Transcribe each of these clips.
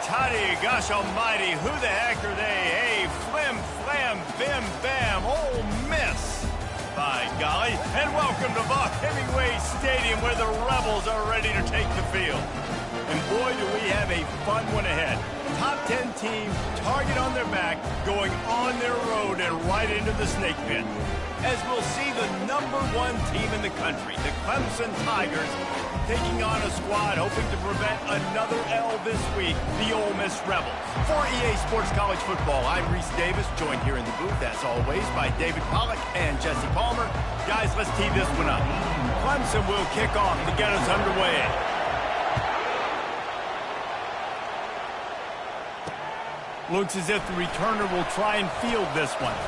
toddy, gosh almighty, who the heck are they? Hey, flim, flam, bim, bam, Ole Miss. By golly, and welcome to Buck Hemingway Stadium where the Rebels are ready to take the field. And boy, do we have a fun one ahead. Top 10 team, target on their back, going on their road and right into the snake pit. As we'll see the #1 team in the country, the Clemson Tigers, taking on a squad hoping to prevent another L this week, the Ole Miss Rebels. For EA Sports College Football, I'm Reese Davis, joined here in the booth, as always, by David Pollack and Jesse Palmer. Guys, let's tee this one up. Clemson will kick off to get us underway. Looks as if the returner will try and field this one.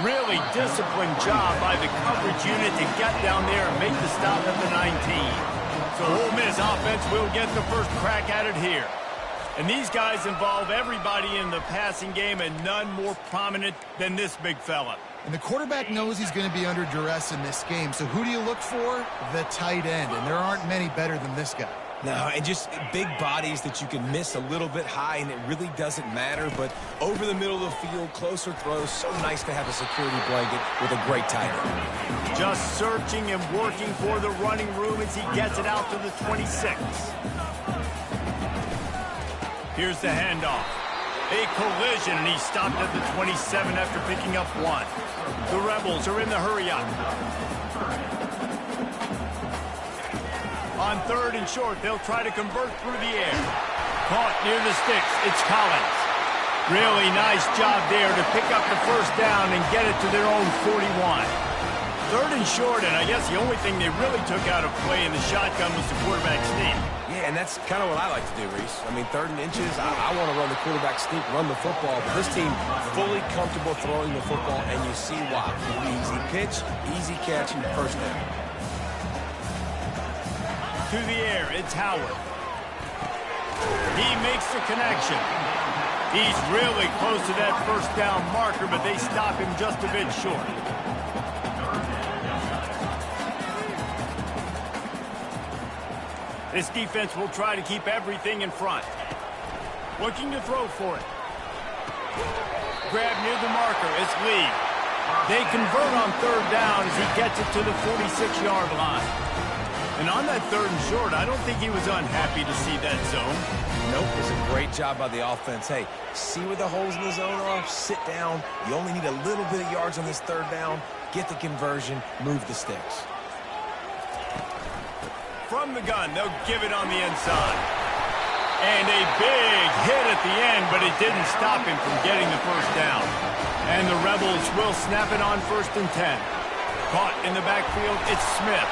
Really disciplined job by the coverage unit to get down there and make the stop at the 19. So Ole Miss offense will get the first crack at it here. And these guys involve everybody in the passing game, and none more prominent than this big fella. And the quarterback knows he's going to be under duress in this game. So who do you look for? The tight end. And there aren't many better than this guy. No, and just big bodies that you can miss a little bit high, and it really doesn't matter. But over the middle of the field, closer throws, so nice to have a security blanket with a great tight end. Just searching and working for the running room as he gets it out to the 26. Here's the handoff. A collision, and he stopped at the 27 after picking up one. The Rebels are in the hurry-up. On 3rd and short, they'll try to convert through the air. Caught near the sticks. It's Collins. Really nice job there to pick up the first down and get it to their own 41. 3rd and short, and I guess the only thing they really took out of play in the shotgun was the quarterback sneak. Yeah, and that's kind of what I like to do, Reese. I mean, 3rd and inches, I want to run the quarterback sneak, run the football. But this team fully comfortable throwing the football, and you see why. Easy pitch, easy catch, and first down. To the air, it's Howard. He makes the connection. He's really close to that first down marker, but they stop him just a bit short. This defense will try to keep everything in front. Looking to throw for it. Grab near the marker, it's Lee. They convert on 3rd down as he gets it to the 46-yard line. And on that 3rd and short, I don't think he was unhappy to see that zone. Nope, it's a great job by the offense. Hey, see where the holes in the zone are, sit down. You only need a little bit of yards on this 3rd down. Get the conversion, move the sticks. From the gun, they'll give it on the inside. And a big hit at the end, but it didn't stop him from getting the first down. And the Rebels will snap it on 1st and 10. Caught in the backfield, it's Smith.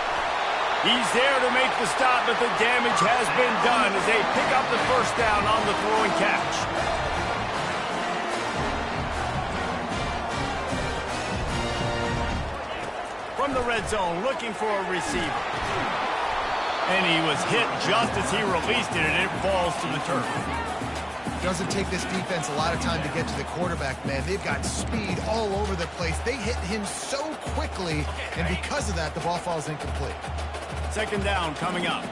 He's there to make the stop, but the damage has been done as they pick up the first down on the throw and catch. From the red zone, looking for a receiver. And he was hit just as he released it, and it falls to the turf. Doesn't take this defense a lot of time to get to the quarterback, man. They've got speed all over the place. They hit him so quickly, and because of that, the ball falls incomplete. 2nd down coming up.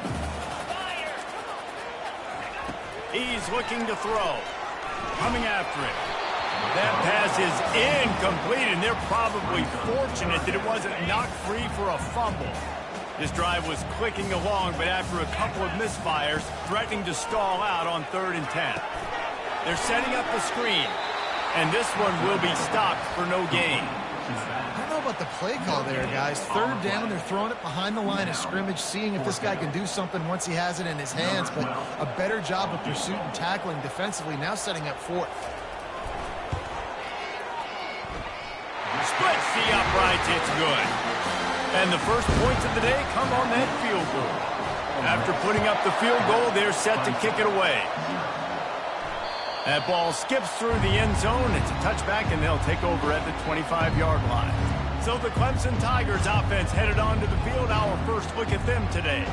He's looking to throw. Coming after it. That pass is incomplete, and they're probably fortunate that it wasn't knocked free for a fumble. This drive was clicking along, but after a couple of misfires, threatening to stall out on 3rd and 10. They're setting up the screen, and this one will be stopped for no gain. I don't know about the play call there, guys. 3rd down, they're throwing it behind the line of scrimmage, seeing if this guy can do something once he has it in his hands, but a better job of pursuit and tackling defensively, now setting up 4th. Splits the uprights, it's good. And the first points of the day come on that field goal. After putting up the field goal, they're set to kick it away. That ball skips through the end zone. It's a touchback, and they'll take over at the 25-yard line. So the Clemson Tigers offense headed onto the field. Our first look at them today.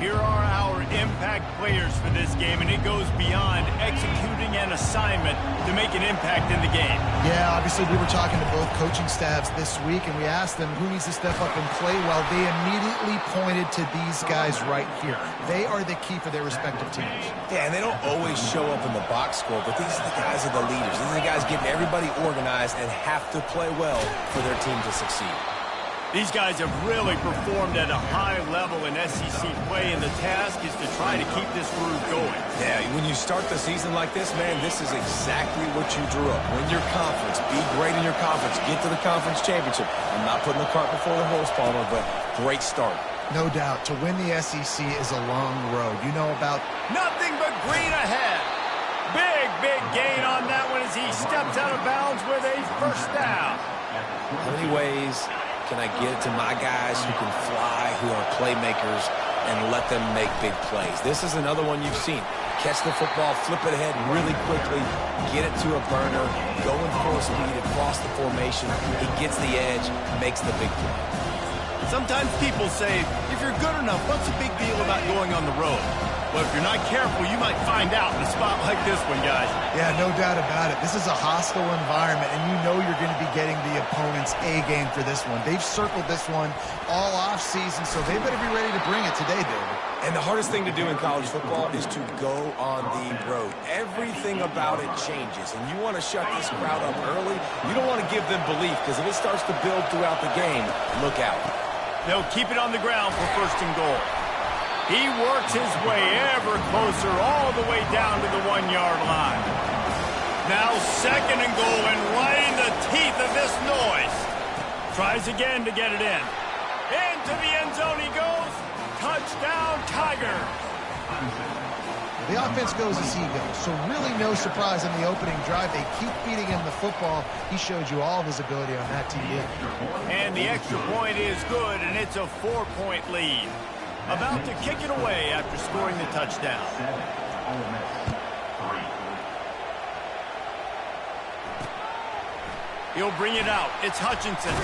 Here are our impact players for this game, and it goes beyond executing an assignment to make an impact in the game. Yeah, obviously we were talking to both coaching staffs this week, and we asked them who needs to step up and play well. They immediately pointed to these guys right here. They are the key for their respective teams. Yeah, and they don't always show up in the box score, but these are the guys are the leaders. These are the guys getting everybody organized and have to play well for their team to succeed. These guys have really performed at a high level in SEC play, and the task is to try to keep this groove going. Yeah, when you start the season like this, man, this is exactly what you drew up. Win your conference. Be great in your conference. Get to the conference championship. I'm not putting the cart before the horse, Palmer, but great start. No doubt. To win the SEC is a long road. You know about... Nothing but green ahead. Big gain on that one as he steps out of bounds with a first down. How many ways can I get to my guys who can fly, who are playmakers, and let them make big plays? This is another one you've seen. Catch the football, flip it ahead really quickly, get it to a burner, go in full speed across the formation. He gets the edge, makes the big play. Sometimes people say, if you're good enough, what's the big deal about going on the road? Well, if you're not careful, you might find out in a spot like this one, guys. Yeah, no doubt about it. This is a hostile environment, and you know you're going to be getting the opponent's A game for this one. They've circled this one all offseason, so they better be ready to bring it today, David. And the hardest thing to do in college football is to go on the road. Everything about it changes, and you want to shut this crowd up early. You don't want to give them belief, because if it starts to build throughout the game, look out. They'll keep it on the ground for first and goal. He works his way ever closer all the way down to the 1-yard line. Now second and goal, and right in the teeth of this noise. Tries again to get it in. Into the end zone he goes. Touchdown, Tiger. The offense goes as he goes, so really no surprise in the opening drive. They keep feeding him the football. He showed you all of his ability on that TD. And the extra point is good, and it's a 4-point lead. About to kick it away after scoring the touchdown. He'll bring it out. It's Hutchinson.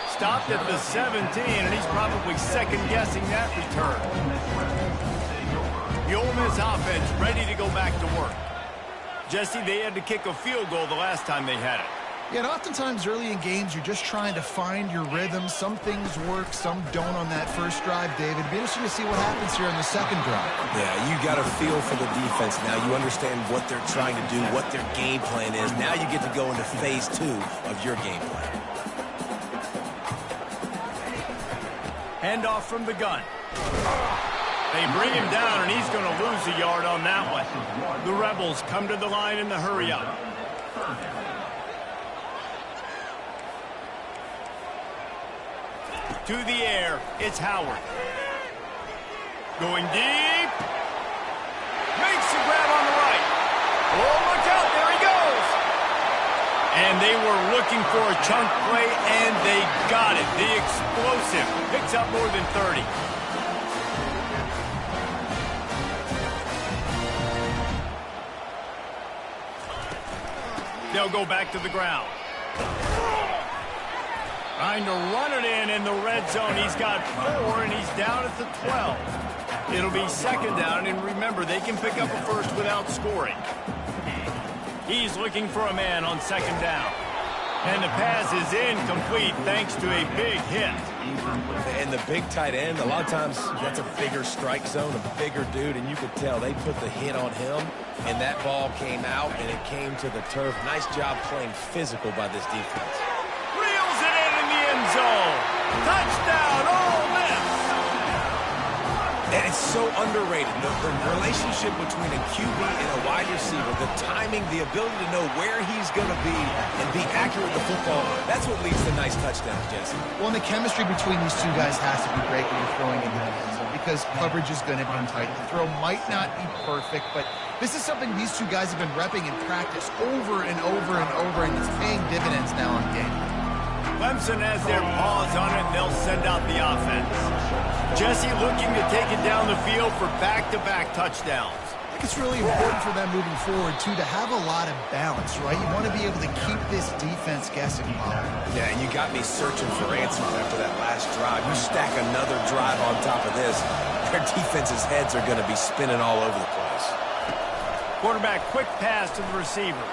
Stopped at the 17, and he's probably second-guessing that return. The Ole Miss offense ready to go back to work. Jesse, they had to kick a field goal the last time they had it. Yeah, and oftentimes early in games, you're just trying to find your rhythm. Some things work, some don't on that first drive, David. It'd be interesting to see what happens here in the second drive. Yeah, you got a feel for the defense now. You understand what they're trying to do, what their game plan is. Now you get to go into phase 2 of your game plan. Handoff from the gun. They bring him down, and he's going to lose a yard on that one. The Rebels come to the line in the hurry-up. To the air, it's Howard. Going deep. Makes the grab on the right. Oh, look out, there he goes. And they were looking for a chunk play, and they got it. The explosive picks up more than 30. They'll go back to the ground. Trying to run it in the red zone. He's got 4, and he's down at the 12. It'll be second down, and remember, they can pick up a first without scoring. He's looking for a man on second down. And the pass is incomplete thanks to a big hit. And the big tight end, a lot of times that's a bigger strike zone, a bigger dude, and you could tell they put the hit on him, and that ball came out, and it came to the turf. Nice job playing physical by this defense. Reels it in the end zone. Touchdown, Ole Miss. And it's so underrated. The relationship between a QB and a wide receiver, the timing, the ability to know where he's going to be and be accurate with the football, that's what leads to nice touchdowns, Jesse. Well, and the chemistry between these two guys has to be great when you're throwing into the end zone because coverage is going to be tight. The throw might not be perfect, but this is something these two guys have been repping in practice over and over and over, and it's paying dividends now on game. Clemson has their paws on it, and they'll send out the offense. Jesse looking to take it down the field for back-to-back touchdowns. I think it's really important for them moving forward, too, to have a lot of balance, right? You want to be able to keep this defense guessing, Bob. Yeah, and you got me searching for answers after that last drive. You stack another drive on top of this, their defense's heads are going to be spinning all over the place. Quarterback, quick pass to the receiver.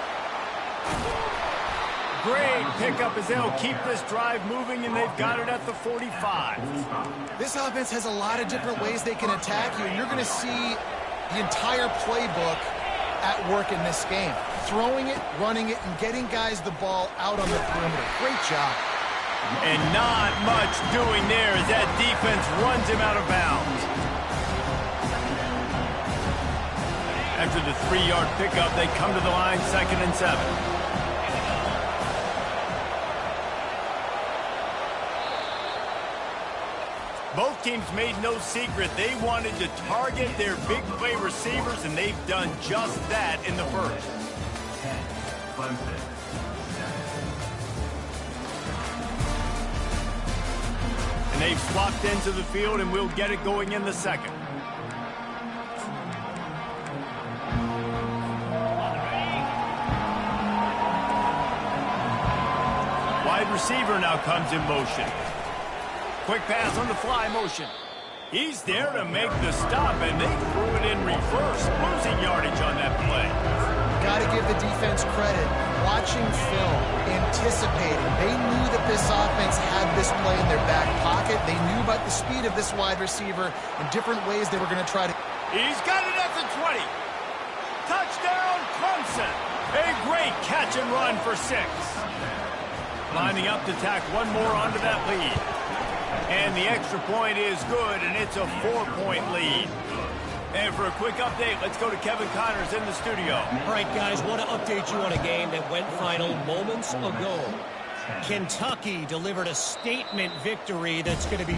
Great pickup as they'll keep this drive moving, and they've got it at the 45. This offense has a lot of different ways they can attack you, and you're going to see the entire playbook at work in this game. Throwing it, running it, and getting guys the ball out on the perimeter. Great job. And not much doing there as that defense runs him out of bounds. After the 3-yard pickup, they come to the line, 2nd and 7. Both teams made no secret they wanted to target their big play receivers, and they've done just that in the first. And they've swapped into the field, and we'll get it going in the second. Wide receiver now comes in motion. Quick pass on the fly motion. He's there to make the stop, and they threw it in reverse, losing yardage on that play. Got to give the defense credit. Watching film, anticipating. They knew that this offense had this play in their back pocket. They knew about the speed of this wide receiver and different ways they were going to try to... He's got it at the 20. Touchdown, Clemson. A great catch and run for 6. Lining up to tack one more onto that lead. And the extra point is good, and it's a 4-point lead. And for a quick update, let's go to Kevin Connors in the studio. All right, guys, want to update you on a game that went final moments ago. Kentucky delivered a statement victory that's going to be...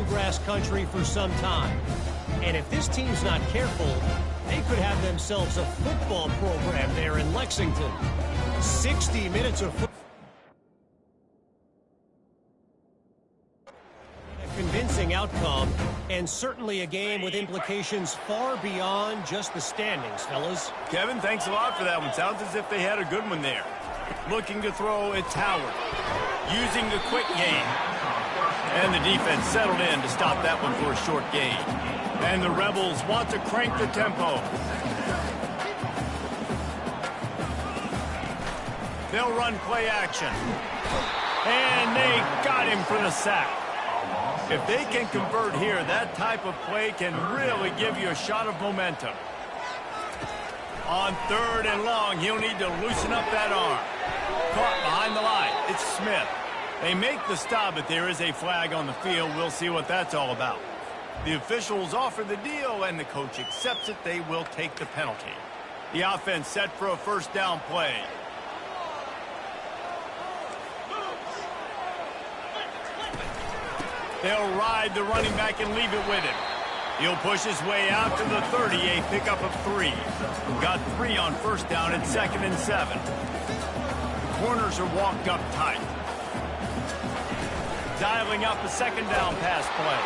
bluegrass country for some time. And if this team's not careful, they could have themselves a football program there in Lexington. 60 minutes of football. Convincing outcome, and certainly a game with implications far beyond just the standings, fellas. Kevin, thanks a lot for that one. Sounds as if they had a good one there. Looking to throw, it's Howard. Using the quick game. And the defense settled in to stop that one for a short gain. And the Rebels want to crank the tempo. They'll run play action. And they got him for the sack. If they can convert here, that type of play can really give you a shot of momentum. On 3rd and long, he'll need to loosen up that arm. Caught behind the line. It's Smith. They make the stop, but there is a flag on the field. We'll see what that's all about. The officials offer the deal, and the coach accepts it. They will take the penalty. The offense set for a first down play. They'll ride the running back and leave it with him. He'll push his way out to the 30, a pickup of 3. Got 3 on first down and 2nd and 7. The corners are walked up tight. Dialing up a second down pass play.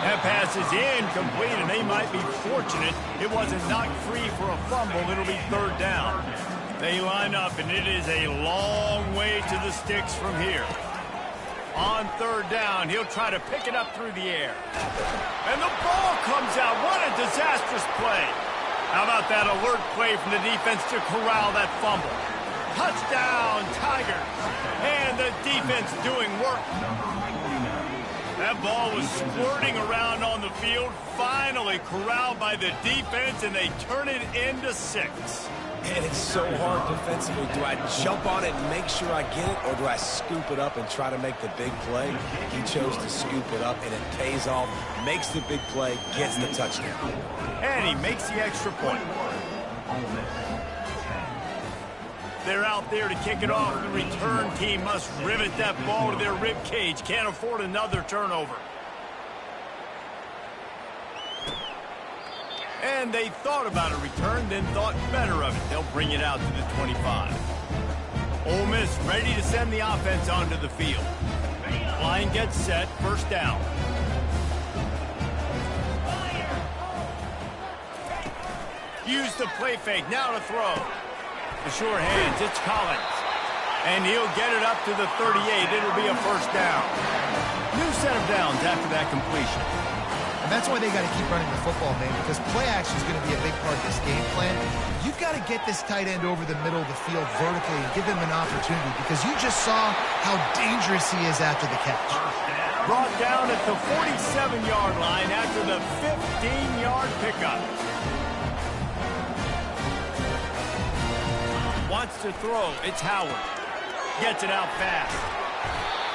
That pass is incomplete, and they might be fortunate it wasn't knocked free for a fumble. It'll be 3rd down. They line up, and it is a long way to the sticks from here. On 3rd down, he'll try to pick it up through the air. And the ball comes out. What a disastrous play. How about that alert play from the defense to corral that fumble? Touchdown, Tigers. And the defense doing work. That ball was squirting around on the field, finally corralled by the defense, and they turn it into 6. And it's so hard defensively. Do I jump on it and make sure I get it, or do I scoop it up and try to make the big play? He chose to scoop it up, and it pays off, makes the big play, gets the touchdown. And he makes the extra point. They're out there to kick it off. The return team must rivet that ball to their rib cage. Can't afford another turnover. And they thought about a return, then thought better of it. They'll bring it out to the 25. Ole Miss ready to send the offense onto the field. Line gets set, first down. Use the play fake, now to throw. The sure hands, it's Collins. And he'll get it up to the 38. It'll be a first down. New set of downs after that completion. And that's why they got to keep running the football, man, because play action is going to be a big part of this game plan. You've got to get this tight end over the middle of the field vertically and give him an opportunity, because you just saw how dangerous he is after the catch. Brought down at the 47-yard line after the 15-yard pickup. Wants to throw. It's Howard. Gets it out fast.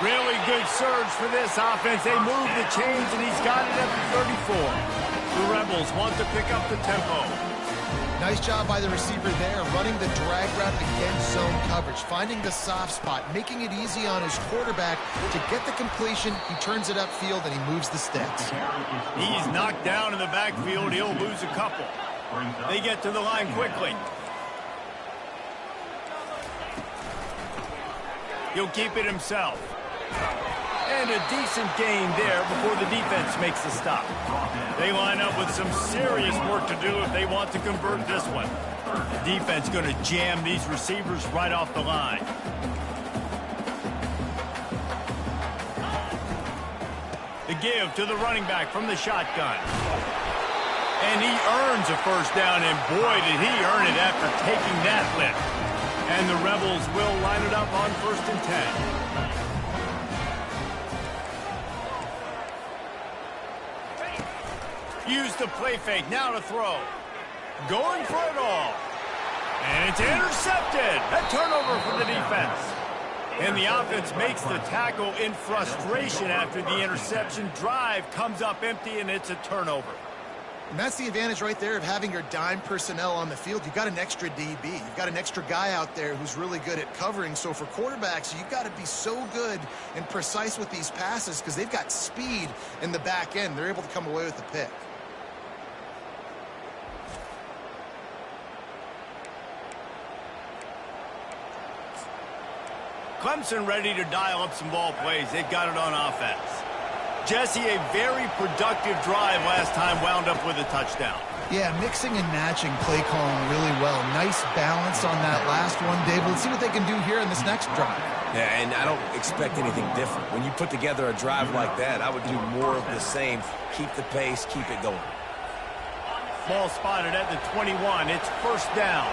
Really good surge for this offense. They move the chains, and he's got it at the 34. The Rebels want to pick up the tempo. Nice job by the receiver there, running the drag route against zone coverage, finding the soft spot, making it easy on his quarterback to get the completion. He turns it upfield, and he moves the sticks. He's knocked down in the backfield. He'll lose a couple. They get to the line quickly. He'll keep it himself. And a decent gain there before the defense makes the stop. They line up with some serious work to do if they want to convert this one. The defense going to jam these receivers right off the line. The give to the running back from the shotgun. And he earns a first down, and boy, did he earn it after taking that lift. And the Rebels will line it up on 1st and 10. Use the play fake, now to throw. Going for it all. And it's intercepted. A turnover for the defense. And the offense makes the tackle in frustration after the interception. Drive comes up empty, and it's a turnover. And that's the advantage right there of having your dime personnel on the field. You've got an extra DB. You've got an extra guy out there who's really good at covering. So for quarterbacks, you've got to be so good and precise with these passes because they've got speed in the back end. They're able to come away with the pick. Clemson ready to dial up some ball plays. They've got it on offense. Jesse, a very productive drive last time wound up with a touchdown. Yeah, mixing and matching play calling really well. Nice balance on that last one, Dave. Let's see what they can do here in this next drive. Yeah, and I don't expect anything different. When you put together a drive like that, I would do more of the same. Keep the pace, keep it going. Ball spotted at the 21. It's first down.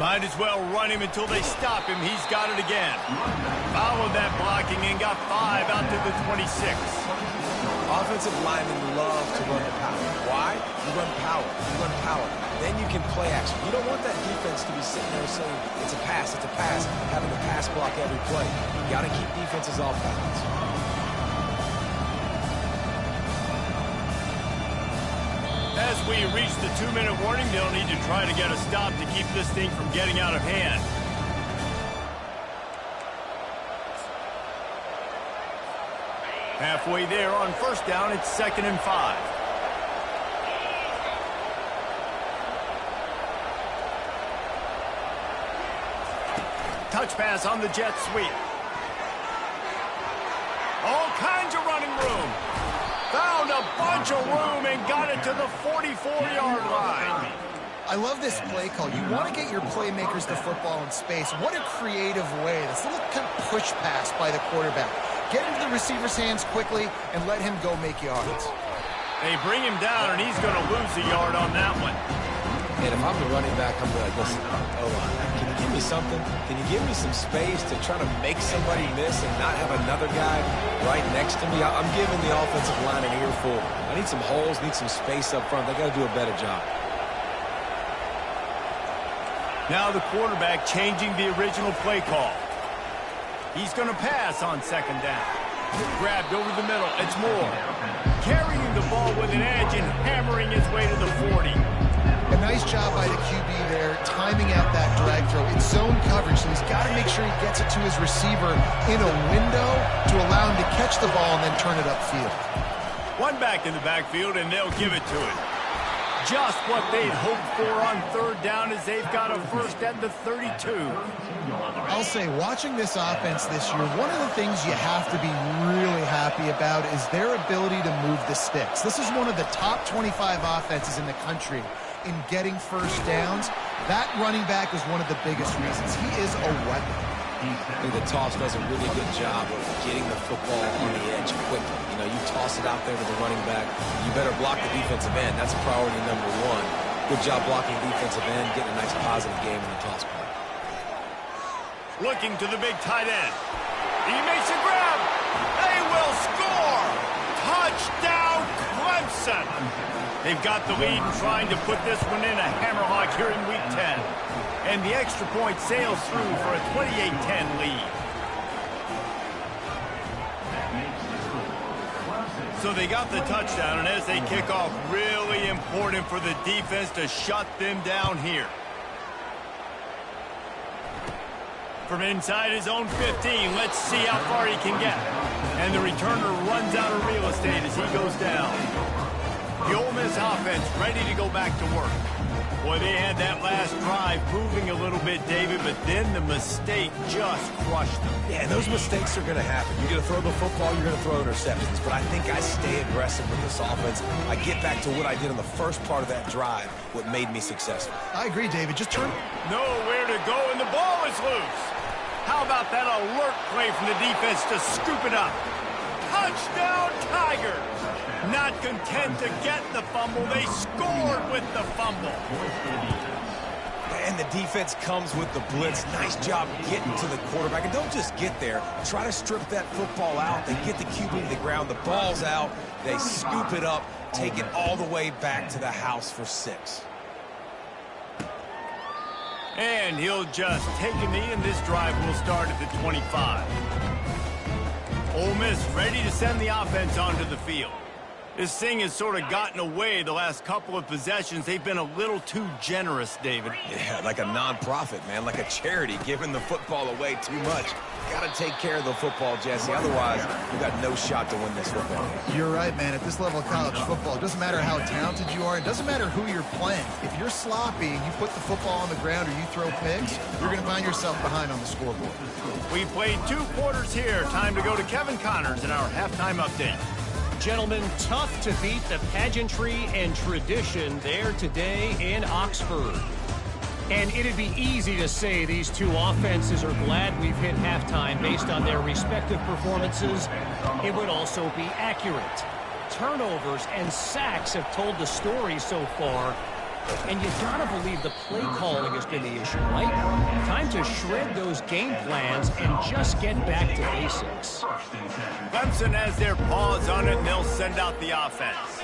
Might as well run him until they stop him. He's got it again. Followed that blocking and got 5 out to the 26. Offensive linemen love to run the power. Why? You run power. You run power. Then you can play action. You don't want that defense to be sitting there saying, it's a pass, having to pass block every play. You got to keep defenses off balance. As we reach the 2-minute warning, they'll need to try to get a stop to keep this thing from getting out of hand. Halfway there on first down, it's 2nd and 5. Touch pass on the jet sweep. All kinds of running room. Found a bunch of room and got it to the 44-yard line. I love this play call. You want to get your playmakers to football in space. What a creative way. This little kind of push pass by the quarterback. Get into the receiver's hands quickly and let him go make yards. They bring him down, and he's going to lose a yard on that one. And if I'm the running back, I'm like, listen, can you give me something? Can you give me some space to try to make somebody miss and not have another guy right next to me? I'm giving the offensive line an earful. I need some holes, need some space up front. They got to do a better job. Now the quarterback changing the original play call. He's going to pass on 2nd down. Grabbed over the middle. It's Moore. Carrying the ball with an edge and hammering his way to the 40. A nice job by the QB there, timing out that drag throw. It's zone coverage, so he's got to make sure he gets it to his receiver in a window to allow him to catch the ball and then turn it upfield. One back in the backfield, and they'll give it to him. Just what they'd hoped for on 3rd down as they've got a first at the 32. I'll say, watching this offense this year, one of the things you have to be really happy about is their ability to move the sticks. This is one of the top 25 offenses in the country in getting first downs. That running back is one of the biggest reasons. He is a weapon. I think the toss does a really good job of getting the football on the edge quickly. You know, you toss it out there to the running back. You better block the defensive end. That's priority number 1. Good job blocking defensive end, getting a nice positive game in the toss play. Looking to the big tight end. He makes a grab. They will score. Touchdown, Clemson. They've got the lead and trying to put this one in a hammerlock here in Week 10. And the extra point sails through for a 28-10 lead. So they got the touchdown, and as they kick off, really important for the defense to shut them down here. From inside his own 15, let's see how far he can get. And the returner runs out of real estate as he goes down. The Ole Miss offense ready to go back to work. Boy, they had that last drive moving a little bit, David, but then the mistake just crushed them. Yeah, those mistakes are going to happen. You're going to throw the football, you're going to throw interceptions. But I think I stay aggressive with this offense. I get back to what I did on the first part of that drive, what made me successful. I agree, David. Just turn. Nowhere to go, and the ball is loose. How about that alert play from the defense to scoop it up? Touchdown, Tigers! Not content to get the fumble, they scored with the fumble. And the defense comes with the blitz. Nice job getting to the quarterback. And don't just get there. Try to strip that football out. They get the QB to the ground. The ball's out. They scoop it up, take it all the way back to the house for 6. And he'll just take a knee, and this drive will start at the 25. Ole Miss ready to send the offense onto the field. This thing has sort of gotten away the last couple of possessions. They've been a little too generous, David. Yeah, like a non-profit, man, like a charity, giving the football away too much. Got to take care of the football, Jesse. Otherwise, you got no shot to win this football game. You're right, man. At this level of college football, it doesn't matter how talented you are. It doesn't matter who you're playing. If you're sloppy and you put the football on the ground or you throw picks, you're going to find yourself behind on the scoreboard. We played 2 quarters here. Time to go to Kevin Connors in our halftime update. Gentlemen, tough to beat the pageantry and tradition there today in Oxford. And it'd be easy to say these two offenses are glad we've hit halftime based on their respective performances. It would also be accurate. Turnovers and sacks have told the story so far. And you gotta believe the play calling has been the issue, right? Time to shred those game plans and just get back to basics. Clemson has their paws on it, and they'll send out the offense.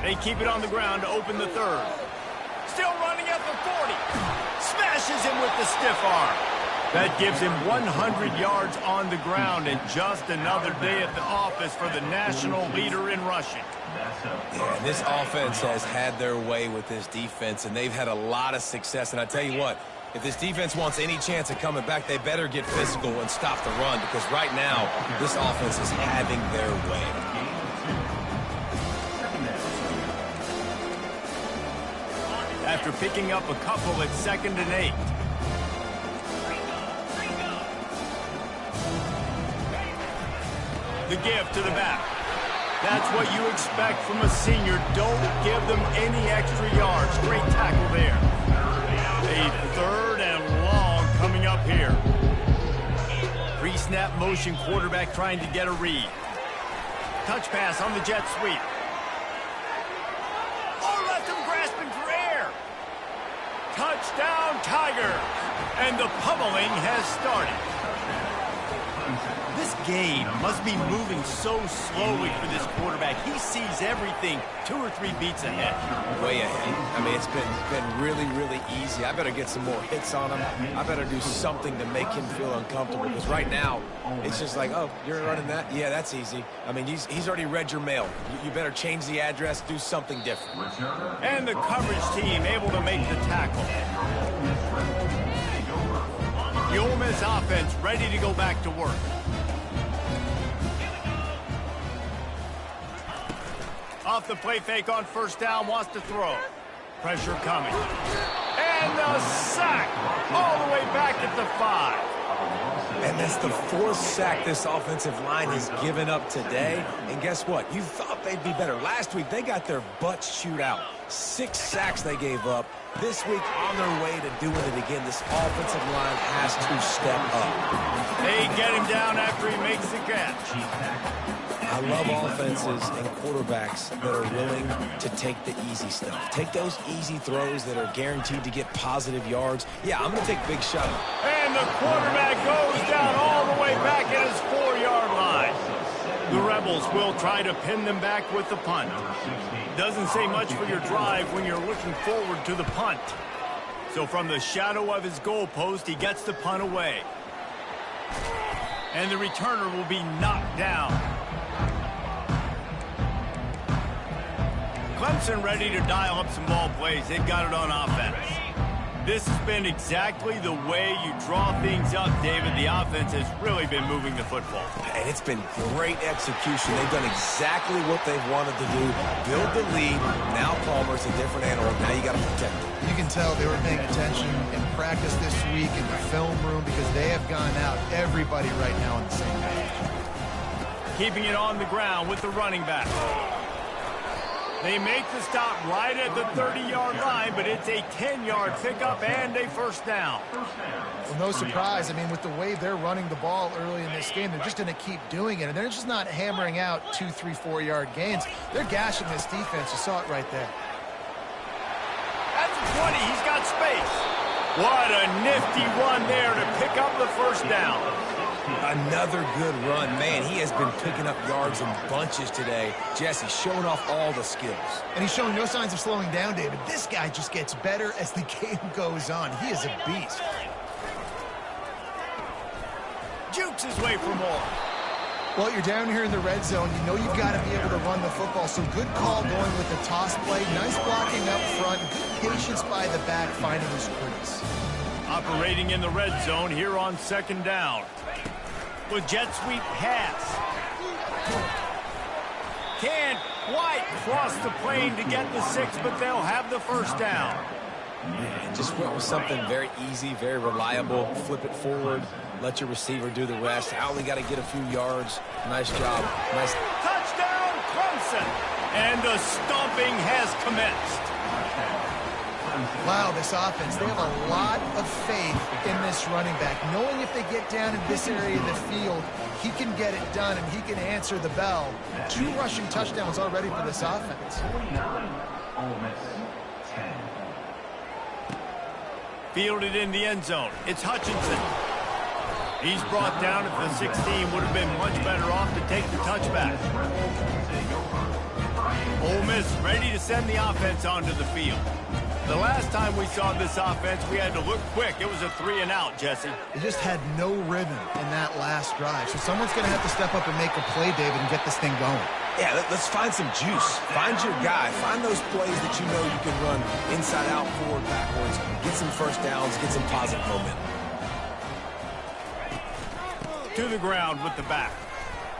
They keep it on the ground to open the third. Still running at the 40. Smashes him with the stiff arm. That gives him 100 yards on the ground, and just another day at the office for the national leader in rushing. Yeah, and this offense has had their way with this defense, and they've had a lot of success. And I tell you what, if this defense wants any chance of coming back, they better get physical and stop the run, because right now, this offense is having their way. After picking up a couple at 2nd and 8. The give to the back. That's what you expect from a senior. Don't give them any extra yards. Great tackle there. A 3rd and long coming up here. Pre-snap motion quarterback trying to get a read. Touch pass on the jet sweep. Oh, left him grasping for air. Touchdown, Tigers. And the pummeling has started. This game must be moving so slowly for this quarterback. He sees everything 2 or 3 beats ahead. Way ahead. I mean, it's been really, really easy. I better get some more hits on him. I better do something to make him feel uncomfortable, because right now, it's just like, oh, you're running that? Yeah, that's easy. I mean, he's already read your mail. You better change the address, do something different. And the coverage team able to make the tackle. The Ole Miss offense ready to go back to work. Off the play fake on 1st down, wants to throw. Pressure coming. And the sack all the way back at the 5. And that's the 4th sack this offensive line has given up today. And guess what? You thought they'd be better. Last week, they got their butts chewed out. 6 sacks they gave up. This week, on their way to doing it again, this offensive line has to step up. They get him down after he makes the catch. I love offenses and quarterbacks that are willing to take the easy stuff. Take those easy throws that are guaranteed to get positive yards. Yeah, I'm going to take big shot. And the quarterback goes down all the way back at his 4-yard line. The Rebels will try to pin them back with the punt. Doesn't say much for your drive when you're looking forward to the punt. So from the shadow of his goalpost, he gets the punt away. And the returner will be knocked down. Clemson ready to dial up some ball plays. They've got it on offense. This has been exactly the way you draw things up, David. The offense has really been moving the football. And it's been great execution. They've done exactly what they've wanted to do. Build the lead. Now Palmer's a different animal. Now you got to protect him. You can tell they were paying attention in practice this week in the film room, because they have gone out, everybody right now on the same page. Keeping it on the ground with the running back. They make the stop right at the 30-yard line, but it's a 10-yard pickup and a 1st down. Well, no surprise. I mean, with the way they're running the ball early in this game, they're just going to keep doing it. And they're just not hammering out 2, 3, 4-yard gains. They're gashing this defense. You saw it right there. At the 20, he's got space. What a nifty run there to pick up the 1st down. Another good run. Man, he has been picking up yards in bunches today. Jesse showing off all the skills. And he's showing no signs of slowing down, David. This guy just gets better as the game goes on. He is a beast. Jukes his way for more. Well, you're down here in the red zone. You know you've got to be able to run the football. So good call going with the toss play. Nice blocking up front. Good patience by the back finding his crease. Operating in the red zone here on 2nd down. With jet sweep pass. Can't quite cross the plane to get the 6, but they'll have the first down. Just went with something very easy, very reliable. Flip it forward. Let your receiver do the rest. I only got to get a few yards. Nice job. Nice. Touchdown, Clemson. And the stomping has commenced. Wow, this offense, they have a lot of faith in this running back. Knowing if they get down in this area of the field, he can get it done and he can answer the bell. 2 rushing touchdowns already for this offense. Fielded in the end zone. It's Hutchinson. He's brought down at the 16. Would have been much better off to take the touchback. Ole Miss ready to send the offense onto the field. The last time we saw this offense, we had to look quick. It was a 3-and-out, Jesse. They just had no rhythm in that last drive. So someone's going to have to step up and make a play, David, and get this thing going. Yeah, let's find some juice. Find your guy. Find those plays that you know you can run inside out, forward, backwards. Get some first downs. Get some positive momentum. To the ground with the back.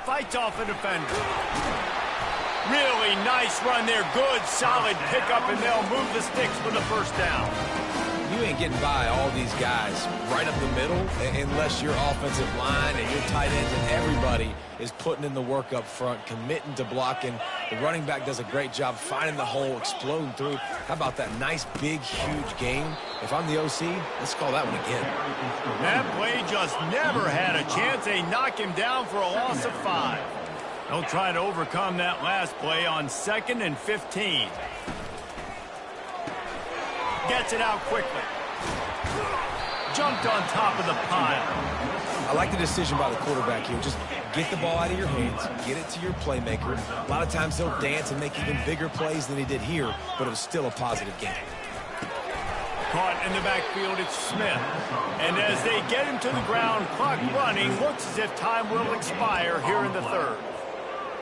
Fights off a defender. Really nice run there. Good, solid pickup, and they'll move the sticks for the first down. You ain't getting by all these guys right up the middle unless your offensive line and your tight ends and everybody is putting in the work up front, committing to blocking. The running back does a great job finding the hole, exploding through. How about that nice, big, huge game? If I'm the OC, let's call that one again. That play just never had a chance. They knock him down for a loss of 5. They'll try to overcome that last play on 2nd and 15. Gets it out quickly. Jumped on top of the pile. I like the decision by the quarterback here. Just get the ball out of your hands, get it to your playmaker. A lot of times he'll dance and make even bigger plays than he did here, but it was still a positive game. Caught in the backfield, it's Smith. And as they get him to the ground, clock running, looks as if time will expire here in the 3rd.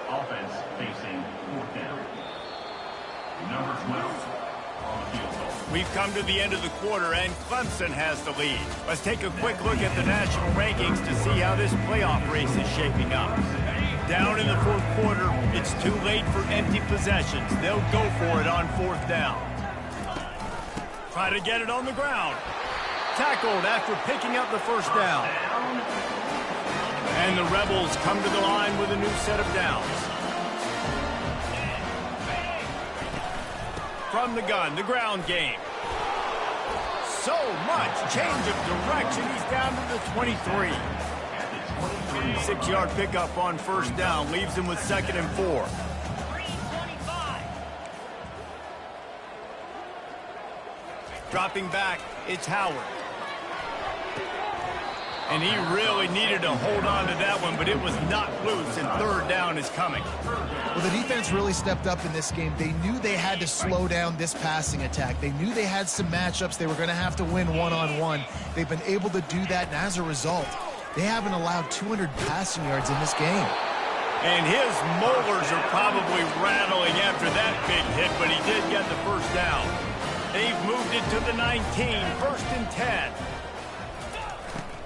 Offense facing 4th down. Number 12 on the field goal. We've come to the end of the quarter, and Clemson has the lead. Let's take a quick look at the national rankings to see how this playoff race is shaping up. Down in the 4th quarter, it's too late for empty possessions. They'll go for it on 4th down. Try to get it on the ground. Tackled after picking up the first down. And the Rebels come to the line with a new set of downs. From the gun, the ground game. So much change of direction. He's down to the 23. 6-yard pickup on first down leaves him with 2nd and 4. Dropping back, it's Howard. And he really needed to hold on to that one, but it was not loose, and 3rd down is coming. Well, the defense really stepped up in this game. They knew they had to slow down this passing attack. They knew they had some matchups they were going to have to win one-on-one. They've been able to do that, and as a result, they haven't allowed 200 passing yards in this game. And his molars are probably rattling after that big hit, but he did get the first down. They've moved it to the 19, 1st and 10.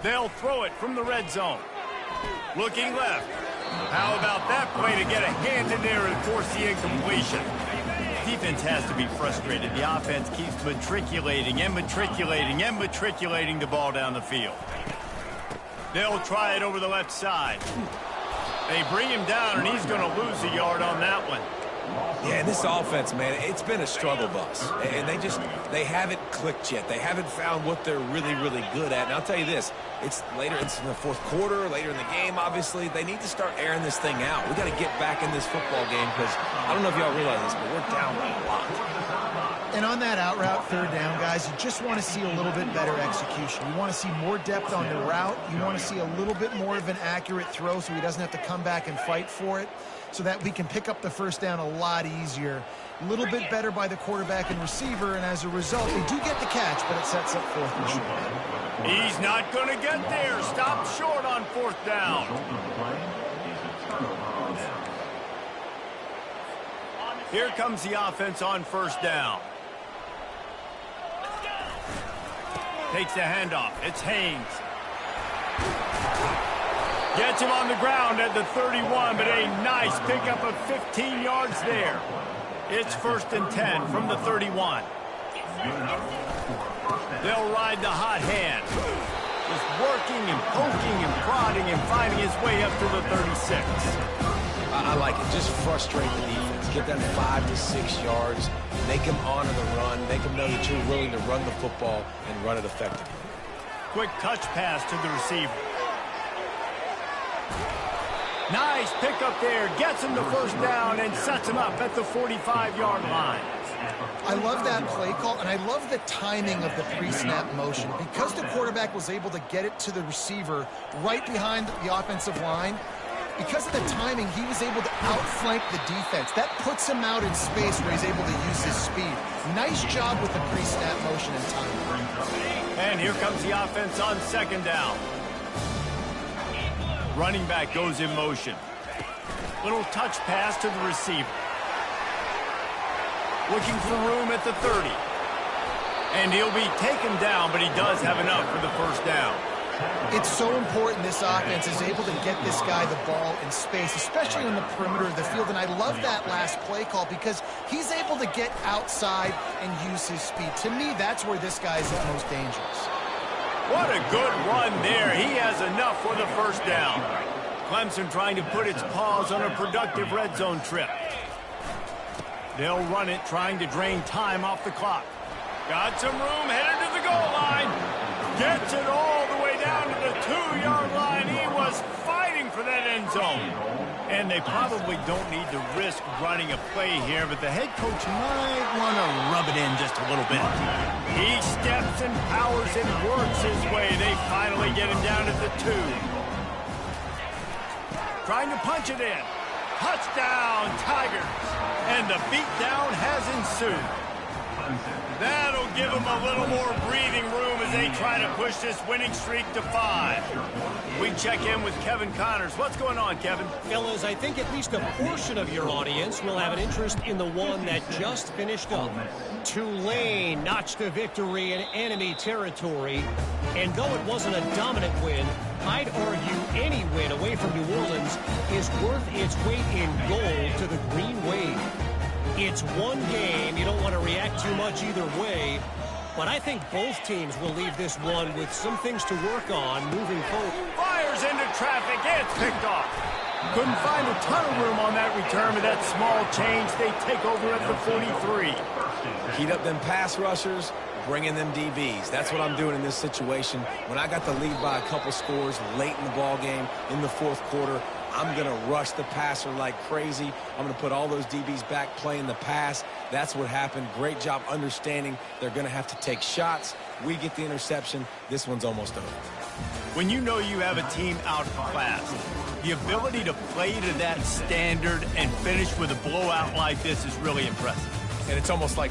They'll throw it from the red zone. Looking left. How about that play to get a hand in there and force the incompletion? Defense has to be frustrated. The offense keeps matriculating and matriculating and matriculating the ball down the field. They'll try it over the left side. They bring him down, and he's going to lose a yard on that one. Yeah, this offense, man, it's been a struggle bus. And they haven't clicked yet. They haven't found what they're really, really good at. And I'll tell you this, it's in the 4th quarter, later in the game, obviously. They need to start airing this thing out. We got to get back in this football game because I don't know if y'all realize this, but we're down a lot. And on that out route, 3rd down, guys, you just want to see a little bit better execution. You want to see more depth on the route. You want to see a little bit more of an accurate throw so he doesn't have to come back and fight for it, so that we can pick up the first down a lot easier. A little bit better by the quarterback and receiver, and as a result, they do get the catch, but it sets up 4th and short. He's not going to get there. Stopped short on 4th down. Here comes the offense on first down. Takes the handoff. It's Haynes. Gets him on the ground at the 31, but a nice pickup of 15 yards there. It's 1st and 10 from the 31. They'll ride the hot hand. Just working and poking and prodding and finding his way up to the 36. I like it. Just frustrate the defense. Get them 5 to 6 yards. Make them honor the run. Make them know that you're willing to run the football and run it effectively. Quick touch pass to the receiver. Nice pickup there. Gets him the first down and sets him up at the 45-yard line. I love that play call, and I love the timing of the pre-snap motion. Because the quarterback was able to get it to the receiver right behind the offensive line, because of the timing, he was able to outflank the defense. That puts him out in space where he's able to use his speed. Nice job with the pre-snap motion and timing. And here comes the offense on 2nd down. Running back goes in motion. Little touch pass to the receiver. Looking for room at the 30. And he'll be taken down, but he does have enough for the first down. It's so important this offense is able to get this guy the ball in space, especially on the perimeter of the field. And I love that last play call because he's able to get outside and use his speed. To me, that's where this guy is the most dangerous. What a good run there. He has enough for the first down. Clemson trying to put its paws on a productive red zone trip. They'll run it, trying to drain time off the clock. Got some room, headed to the goal line. Gets it all the way down to the 2-yard line. He was fighting for that end zone. And they probably don't need to risk running a play here, but the head coach might want to rub it in just a little bit. He steps and powers and works his way. They finally get him down at the 2. Trying to punch it in. Touchdown, Tigers. And the beatdown has ensued. That'll give them a little more breathing room as they try to push this winning streak to 5. We check in with Kevin Connors. What's going on, Kevin? Fellas, I think at least a portion of your audience will have an interest in the one that just finished up. Tulane notched a victory in enemy territory. And though it wasn't a dominant win, I'd argue any win away from New Orleans is worth its weight in gold to the Green Wave. It's one game. You don't want to react too much either way. But I think both teams will leave this one with some things to work on moving forward. Fires into traffic. It's picked off. Couldn't find a ton of room on that return, but that small change, they take over at the 43. Heat up them pass rushers, bring in them DBs. That's what I'm doing in this situation. When I got the lead by a couple scores late in the ball game in the 4th quarter, I'm going to rush the passer like crazy. I'm going to put all those DBs back playing the pass. That's what happened. Great job understanding they're going to have to take shots. We get the interception. This one's almost over. When you know you have a team outclassed, the ability to play to that standard and finish with a blowout like this is really impressive. And it's almost like